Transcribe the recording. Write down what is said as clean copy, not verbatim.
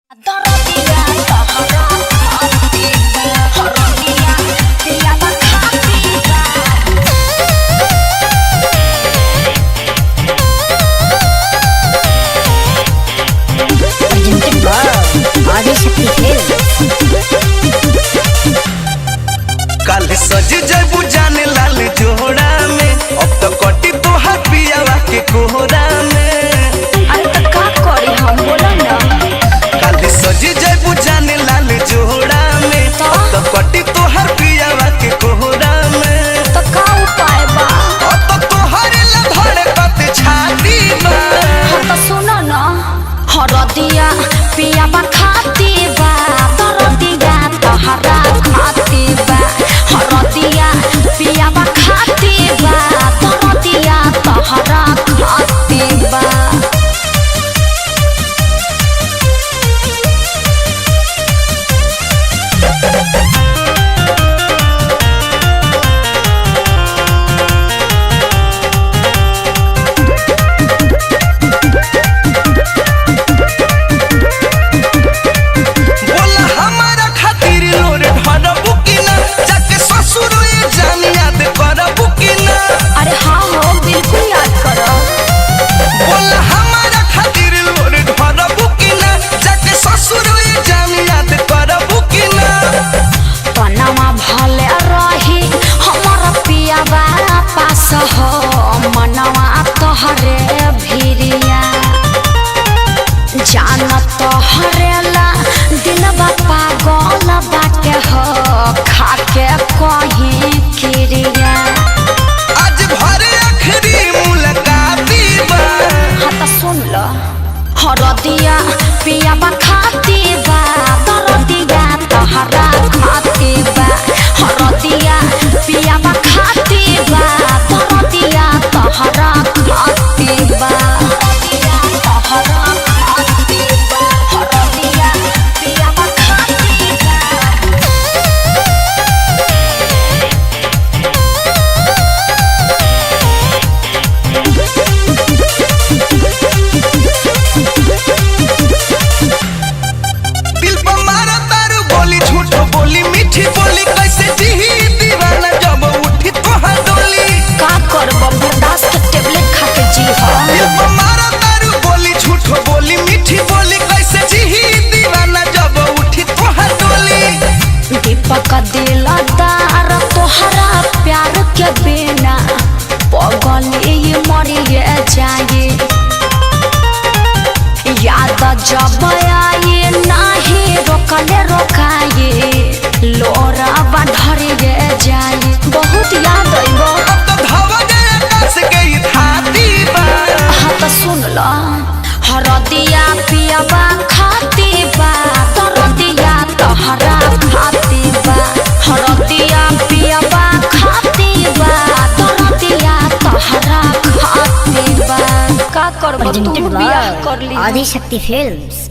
कल सज जबू जाने लाल जोड़ा में अब तो कटी तोहार पियावा के कोहरा में। अरे तो का करी हम बोला ना। कल सज जबू जाने लाल जोड़ा में अब तो कटी तोहार पियावा के कोहरा में। तो का उपाय बा? अब तो तोहरे ला धड़कत छाती बा। हाँ तो सुनो ना, हरदिया पियावा खाती बा, दरदिया तहरा खाती बा। हरदिया पियावा खाती बा, दरदिया तहरा खाती बा। बोला हमारा खातिर लोर ढरबू की ना, जाके ससुर ये जान याद करबू की ना। अरे हाँ हो, बिल्कुल याद करो। बोला हमारा खातिर लोर ढरबू की ना, जाके ससुर ये जान याद करबू की ना। तनावा भले रही हमारा पियावा पास हो, मनवा तोहरे भिरिया जान तोहरेला दिलवा पागल बाटे हो, खाके कहीं किरिया। आज भरे आखिरी मुलाकाती बा। हाँ तो सुन लो, हरदिया पियावा खाती बा, दरदिया तहरा खाती बा। हरदिया पियावा खाती बा, दरदिया तहरा खाती बा। तहरा खाती बा, हरदिया पियावा खाती बा। दिल पर मारा तारू बोली, झूठो बोली, मीठी बोली, कैसे जीही दीवाना जब उठी तोहार डोली। का करबो, बर्दाश्त के टेबलेट खा के जी हो। दिल पर मारा तारू बोली, झूठो बोली, मीठी बोली, कैसे जीही दीवाना जब उठी तोहार डोली। दीपक दिलदार तोहरा प्यार के बिना पगली मरिए जाए। याद जब आए नाही रोकले रोकाए, लोरा बढ़िए जाए। बहुत याद आइबो। अब तो धावा गया कस गई थाती बा। हाँ तो सुन लो, हरदिया पियावा खाती बा, दरदिया तहरा खाती बा। हरदिया पियावा खाती बा, दरदिया तहरा खाती बा। का करबो, तू बियाह कर ली। आदिशक्ति फिल्म्स।